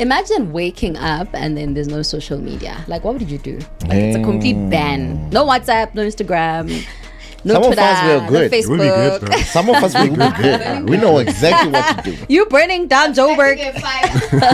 Imagine waking up and then there's no social media. Like, what would you do? Like, it's a complete ban. No WhatsApp, no Instagram. No Some Twitter, of us were good. no Facebook. We'll be good, Some of us will be good. We know exactly what to do. You burning down Joburg.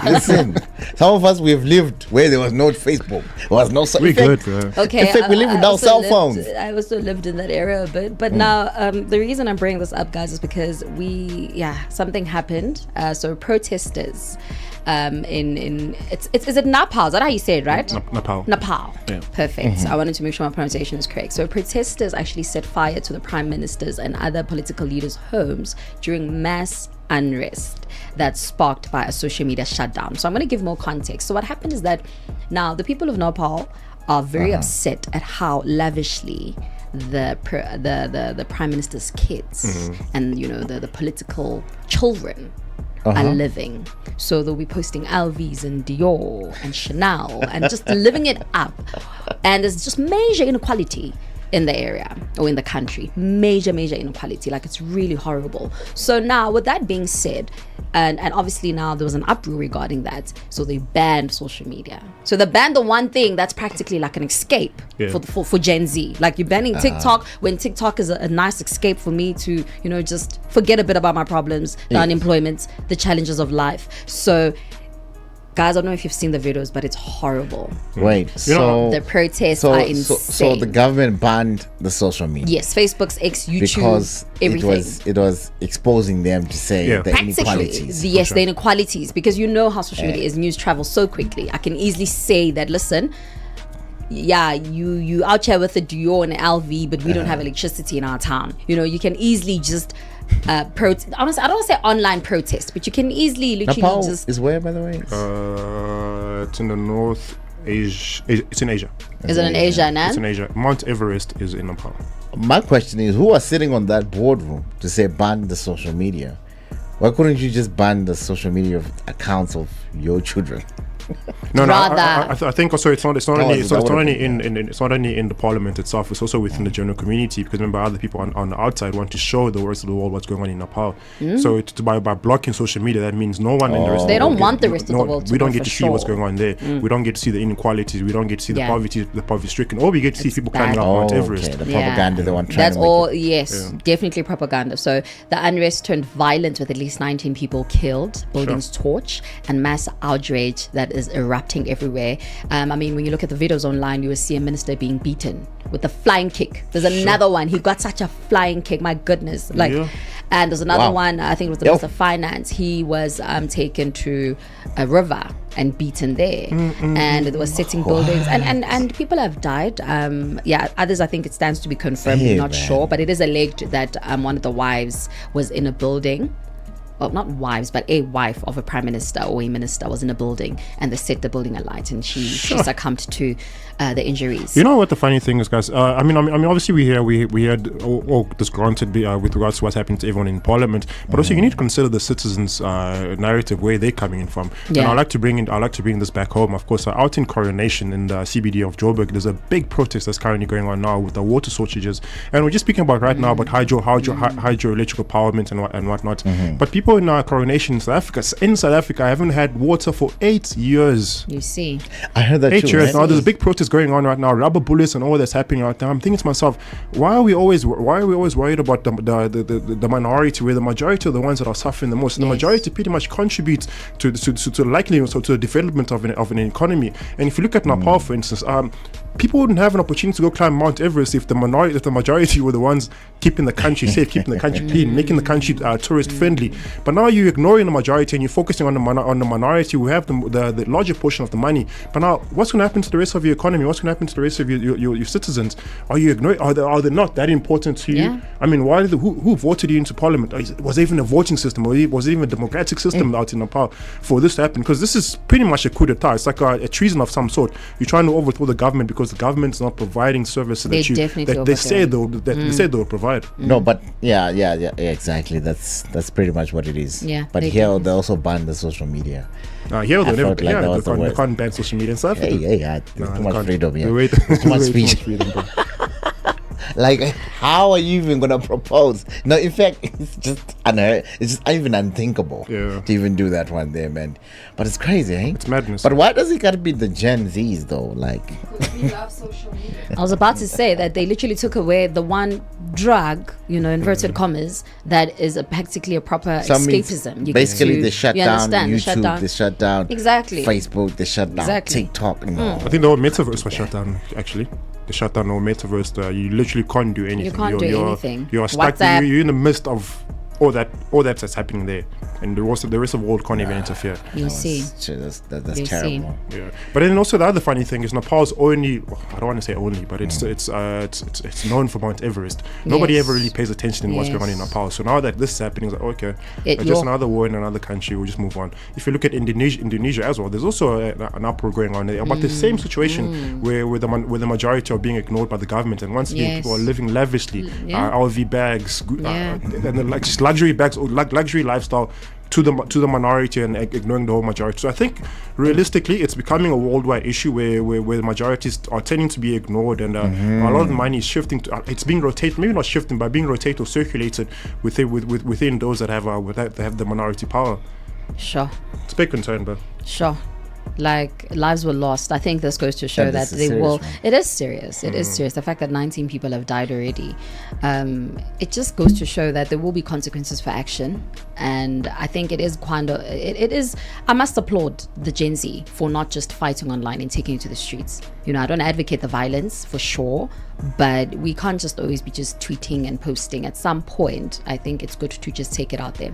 Listen, some of us we've lived where there was no Facebook, there was no. We're good, bro. Okay, in fact, we live without cell phones. I also lived in that area a bit, but now the reason I'm bringing this up, guys, is because something happened. So protesters. Is it Nepal? Is that how you say it, right? Nepal. Yeah. Perfect. I wanted to make sure my pronunciation is correct. So protesters actually set fire to the prime ministers and other political leaders' homes during mass unrest that's sparked by a social media shutdown. So I'm going to give more context. So what happened is that now the people of Nepal are very upset at how lavishly the prime minister's kids and the political children are living. So they'll be posting LVs and Dior and Chanel and just living it up. And there's just major inequality in the area or in the country. Major inequality. Like, it's really horrible. So now, with that being said, and obviously now there was an uproar regarding that, so they banned social media. So they banned the one thing that's practically like an escape for Gen Z. Like, you're banning TikTok when TikTok is a nice escape for me to just forget a bit about my problems, the unemployment, the challenges of life. So guys, I don't know if you've seen the videos, but it's horrible. Wait, so the protests are insane. So the government banned the social media. Yes, Facebook's X, YouTube, because everything. it was exposing them to say the inequalities. Yes, the inequalities, because you know how social media is. News travels so quickly. I can easily say that, listen, you out here with a Dior and an LV, but we don't have electricity in our town. You can easily just honestly, I don't want to say online protest, but you can easily literally Nepal just is where, by the way? It's in the North Asia. It's in Asia. Is it in Asia, Nan? It's in Asia. Mount Everest is in Nepal. My question is, who was sitting on that boardroom to say ban the social media? Why couldn't you just ban the social media accounts of your children? No, I think also it's not only in the parliament itself. It's also within the general community, because remember, other people on the outside want to show the rest of the world what's going on in Nepal. So by blocking social media, that means no one in the rest. They don't want the rest of the world to we don't get to see what's going on there. We don't get to see the inequalities. We don't get to see the poverty stricken. All we get to see people climbing up Mount Everest. The propaganda they want. That's all. Yes, definitely propaganda. So the unrest turned violent, with at least 19 people killed, buildings torched, and mass outrage that is erupting everywhere. I mean, when you look at the videos online, you will see a minister being beaten with a flying kick. There's another one. He got such a flying kick. My goodness. And there's another one. I think it was the Minister of Finance. He was taken to a river and beaten there, and it was setting buildings, and people have died. Others, I think it stands to be confirmed. I'm not sure, but it is alleged that one of the wives was in a building. Well, not wives, but a wife of a prime minister or a minister was in a building, and they set the building alight, and she succumbed to the injuries. You know what the funny thing is, guys? I mean, obviously we had all this granted with regards to what's happening to everyone in Parliament, but also you need to consider the citizens' narrative, where they're coming in from. And I like to bring this back home. Of course, out in Coronation in the CBD of Joburg, there's a big protest that's currently going on now with the water shortages, and we're just speaking about right now about hydroelectrical empowerment and whatnot. But people in Coronation in South Africa haven't had water for 8 years. You see, I heard that 8 years right? now. There's a big protest going on right now, rubber bullets and all that's happening right now. I'm thinking to myself, why are we always worried about the minority, where the majority are the ones that are suffering the most? And the majority pretty much contributes to the likelihood, so to the development of an economy. And if you look at Nepal, for instance, people wouldn't have an opportunity to go climb Mount Everest if the majority were the ones keeping the country safe, keeping the country clean, making the country tourist friendly. But now you're ignoring the majority and you're focusing on the minority who have the larger portion of the money. But now, what's going to happen to the rest of your economy? What's going to happen to the rest of your citizens? Are you ignoring? Are they not that important to you? I mean, who voted you into Parliament? Was there even a voting system? Was it even a democratic system out in Nepal for this to happen? Because this is pretty much a coup d'etat. It's like a treason of some sort. You're trying to overthrow the government because the government's not providing services that they say they'll provide. No, but exactly. That's pretty much what it is. Yeah, but here they also banned the social media. Here they can't ban social media and stuff. Too much freedom. Yeah, Too much speech. Like, how are you even gonna propose? No, in fact, it's just unheard. It's just even unthinkable to even do that one there, man. But it's crazy, eh? It's madness. But why does it gotta be the Gen Zs though? Like, We love social media. I was about to say that they literally took away the one drug, inverted commas, that is practically a proper escapism. Basically, they shut down YouTube, they shut down exactly Facebook, they shut down TikTok. I think the whole metaverse was shut down, actually. They shut down the whole metaverse. You literally can't do anything. You can't do anything. You're stuck. You're in the midst of all that's happening there, and the rest of the world can't even interfere. You see, that's terrible. Yeah, but then also the other funny thing is Nepal's only. I don't want to say only, but it's known for Mount Everest. Nobody ever really pays attention in what's going on in Nepal. So now that this is happening, it's like, okay, just another war in another country. We'll just move on. If you look at Indonesia as well, there's also an uproar going on there about the same situation where the majority are being ignored by the government, and once again people are living lavishly, LV bags, and like just luxury bags or luxury lifestyle to the minority and ignoring the whole majority. So I think realistically it's becoming a worldwide issue where the majorities are tending to be ignored, and a lot of the money is shifting to it's being rotated, maybe not shifting, but being rotated or circulated within those that have the minority power. Sure. It's a big concern, but sure. Like, lives were lost. I think this goes to show that they will. Man. It is serious. It is serious. The fact that 19 people have died already, it just goes to show that there will be consequences for action. And I think it is it is. I must applaud the Gen Z for not just fighting online and taking it to the streets. I don't advocate the violence for sure, but we can't just always be just tweeting and posting. At some point, I think it's good to just take it out there.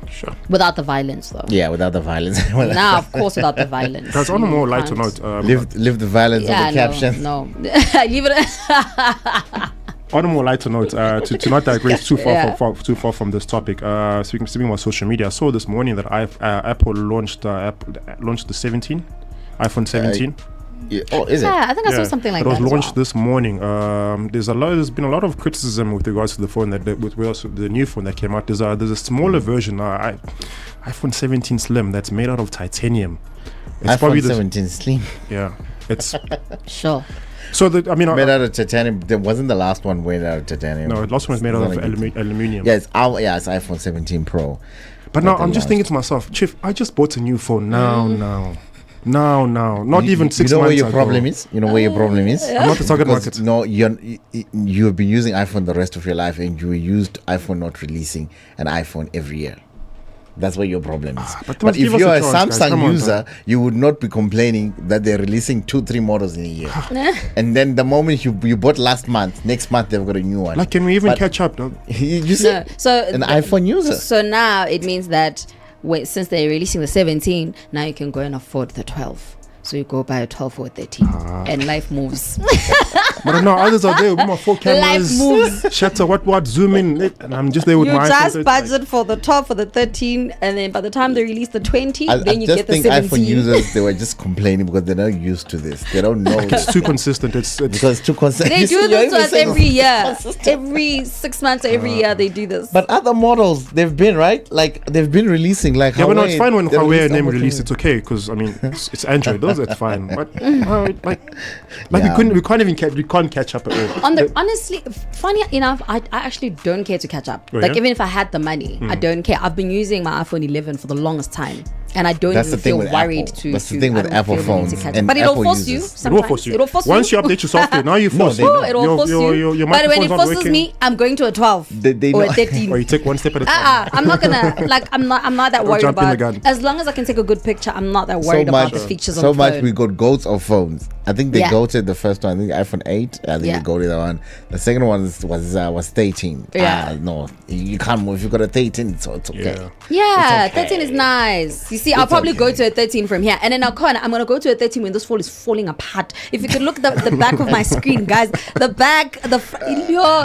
Sure. Without the violence, though. Yeah, without the violence. Now, of course, without the violence. Guys, on a more lighter note, leave the violence on the caption. No, leave it. On a more lighter note, to not digress too far from this topic. Speaking about social media, I saw this morning that Apple launched the iPhone 17. Is it? Yeah, I think I saw something like that. It was launched this morning. There's been a lot of criticism with regards to the phone with the new phone that came out. There's a smaller version, iPhone 17 Slim, that's made out of titanium. It's iPhone 17 Slim. Yeah, it's sure. So made out of titanium. There wasn't the last one made out of titanium. No, the last one was made out of aluminium. Yeah, it's iPhone 17 Pro. But now I'm just thinking to myself, Chief, I just bought a new phone now. No, not even 6 months ago. You know where your problem is? I'm not the target market. No, you have been using iPhone the rest of your life, and you used iPhone not releasing an iPhone every year. That's where your problem is. But if you're a Samsung user, you would not be complaining that they're releasing 2-3 models in a year. And then the moment you bought last month, next month they've got a new one. Like, can we even catch up, though? You see, iPhone user. So now it means that since they're releasing the 17, now you can go and afford the 12. So you go buy a 12 or a 13 and life moves. But no, others are there with my 4 cameras. Life moves. Shutter, what, zoom in. And I'm just there with my iPhone. You just budget for the 12, for the 13, and then by the time they release the 20, then you get the 17. I think iPhone users, they were just complaining because they're not used to this. They don't know. It's too consistent. It's because it's too consistent. They do this to us every year. Every 6 months, every year they do this. But other models, they've been, right? Like, they've been releasing, like, yeah, but no, it's fine when Huawei name released. It's okay, because, I mean, it's Android. It's fine. But, we can't catch up at all. Honestly, funny enough, I actually don't care to catch up. Even if I had the money, I don't care. I've been using my iPhone 11 for the longest time, and I don't even feel worried to. That's the thing with Apple phones, but it'll force you. It will force you. Once you update your software, now you force it. It'll force you. But when it forces me, I'm going to a 12 or a 13. Or you take one step at a time. I'm not gonna I'm not that worried about. As long as I can take a good picture, I'm not that worried about the features on the phone. So much we got goats of phones. I think they goated the first one. I think iPhone 8. I think they goated that one. The second one was 13. No, you can't move. If you got a 13, so it's okay. Yeah, 13 is nice. You see, I'll probably go to a 13 from here, and then I'm gonna go to a 13 when this phone is falling apart. If you could look at the back of my screen, guys,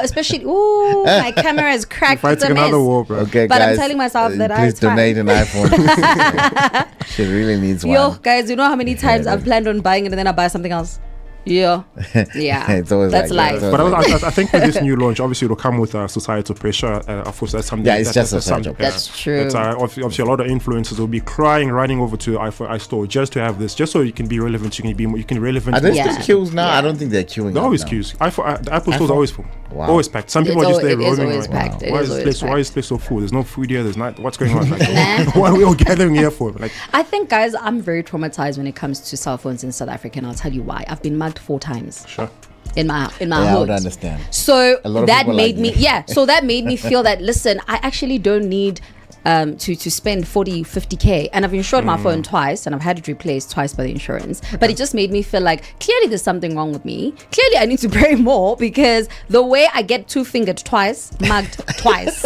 especially my camera is cracked. It's a mess. War, bro. Okay, but guys, I'm telling myself that please donate an iPhone. She really needs one. Yo, guys, you know how many times I've planned on buying it and then I buy something else. Yeah. It's always that's like life. that. But I think with this new launch, obviously it'll come with societal pressure. Of course, that's something. Yeah, it's just societal pressure. That's true. It's, obviously, a lot of influencers will be crying, running over to iStore just to have this, just so you can be relevant. You can relevant. Are there queues now? I don't think they're queuing. They're always queues. The Apple Store's always full. Wow. Always packed. Some people are just there roaming. Always packed. Why is this place so full? There's no food here. There's not. What's going on? Like, what are we all gathering here for? Like, I think, guys, I'm very traumatized when it comes to cell phones in South Africa, and I'll tell you why. I've been mugged 4 times. Sure. In my hood. I would understand. So that made me so that made me feel that, listen, I actually don't need to spend 40-50k, and I've insured my phone twice, and I've had it replaced twice by the insurance. But it just made me feel like clearly there's something wrong with me. Clearly I need to pay more, because the way I get 2-fingered twice, mugged twice,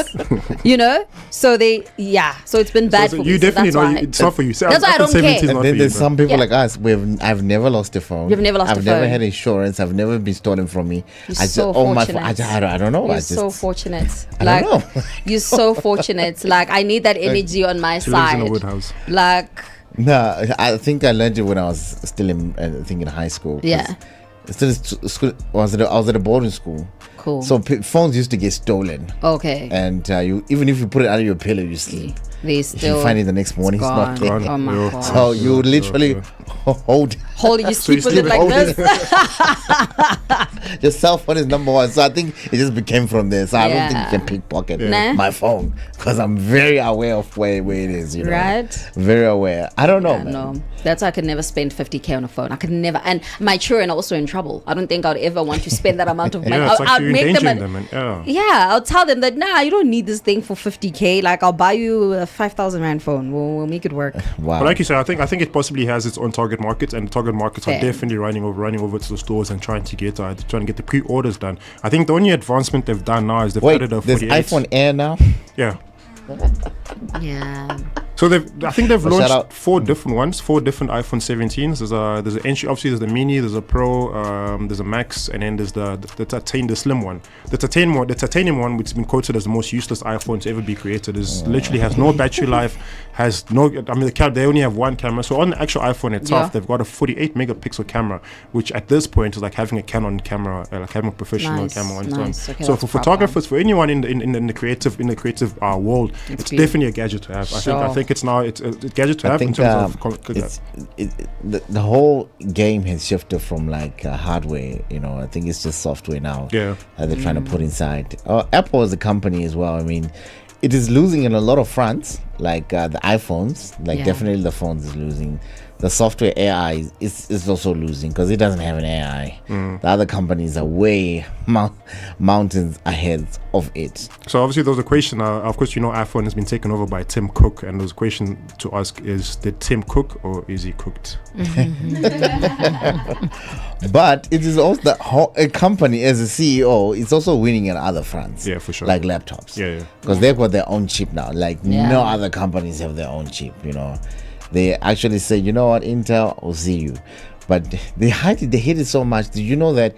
so so it's been bad for me. You definitely know it's not for you. That's why I don't care. And then there's some people like us. I've never lost a phone. You've never lost a phone. I've never had insurance. I've never been stolen from me. You're so fortunate. I don't know. You're so fortunate. I don't know. You're so fortunate. Like, I need that energy on my side. Lives in a woodhouse. Like, no, I think I learned it when I was still in high school. Yeah. Still school. I was at a boarding school. Cool. So phones used to get stolen. Okay. And even if you put it under your pillow, you sleep. They still. You find it the next morning. It's not there. Oh my God. So you would literally hold. You sleep with it like this. Your cell phone is number one. So I think it just became from there. So I don't think you can pickpocket my phone, because I'm very aware of where it is. Right. Very aware. I don't know, man. No, that's why I could never spend 50k on a phone. I could never. And my children are also in trouble. I don't think I'd ever want to spend that amount of money. I'd make them. I'll tell them that you don't need this thing for 50k. Like, I'll buy you a 5,000 rand phone. We'll make it work. Wow. But like you said, I think it possibly has its own target market, and the target markets are definitely running over to the stores and trying to get the pre-orders done. I think the only advancement they've done now is they've added a 48. There's iPhone Air now. Yeah. Yeah. So I think they've launched 4 different ones, 4 different iPhone 17s. There's an entry, obviously there's the mini, there's a pro, there's a max, and then there's the slim one. The titanium one, which has been quoted as the most useless iPhone to ever be created, literally has no battery life, they only have one camera. So on the actual iPhone itself, they've got a 48 megapixel camera, which at this point is like having a Canon camera, like having a professional camera on its own. Okay, so for photographers, for anyone in the creative world, it's definitely a gadget to have. I think it's now a gadget to have in terms of the whole game has shifted from like hardware. I think it's just software now. Yeah, that they're trying to put inside. Apple as a company as well. I mean, it is losing in a lot of fronts, like the iPhones. Like definitely the phones is losing. The software AI is also losing because it doesn't have an AI. The other companies are way mountains ahead of it. So obviously there was a question, of course iPhone has been taken over by Tim Cook, and there's a question to ask, is did Tim cook or is he cooked? But it is also a company as a CEO, it's also winning in other fronts. Yeah, for sure. Like laptops. Yeah. Because they've got their own chip now. Like no other companies have their own chip, They actually say, you know what, Intel will see you. But they hate it so much. Did you know that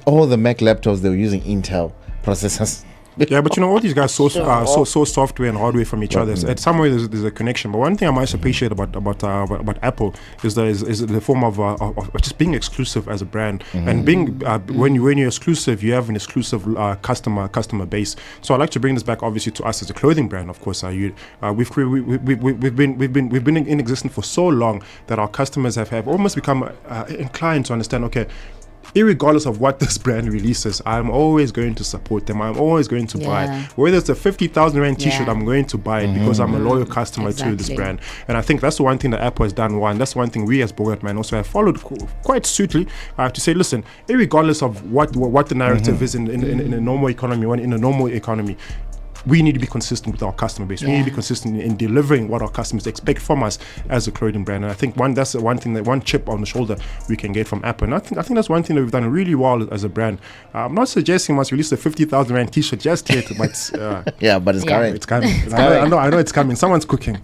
all the Mac laptops, they were using Intel processors? Yeah, but all these guys source software and hardware from each other. At some way, there's a connection. But one thing I most appreciate about Apple is the form of just being exclusive as a brand, and being when you're exclusive, you have an exclusive customer base. So I like to bring this back, obviously, to us as a clothing brand. Of course, we've been in existence for so long that our customers have almost become inclined to understand. Okay, irregardless of what this brand releases, I'm always going to support them. I'm always going to buy. Whether it's a 50,000 rand t-shirt, I'm going to buy it because I'm a loyal customer to this brand. And I think that's the one thing that Apple has done well, and that's one thing we as Bogart also have followed quite suitably. I have to say, listen, irregardless of what the narrative is in a normal economy, we need to be consistent with our customer base. We need to be consistent in delivering what our customers expect from us as a clothing brand. And I think that's one chip on the shoulder we can get from Apple. And I think that's one thing that we've done really well as a brand. I'm not suggesting we must release a 50,000 rand t-shirt just yet, but but it's coming. It's coming. I know it's coming. Someone's cooking.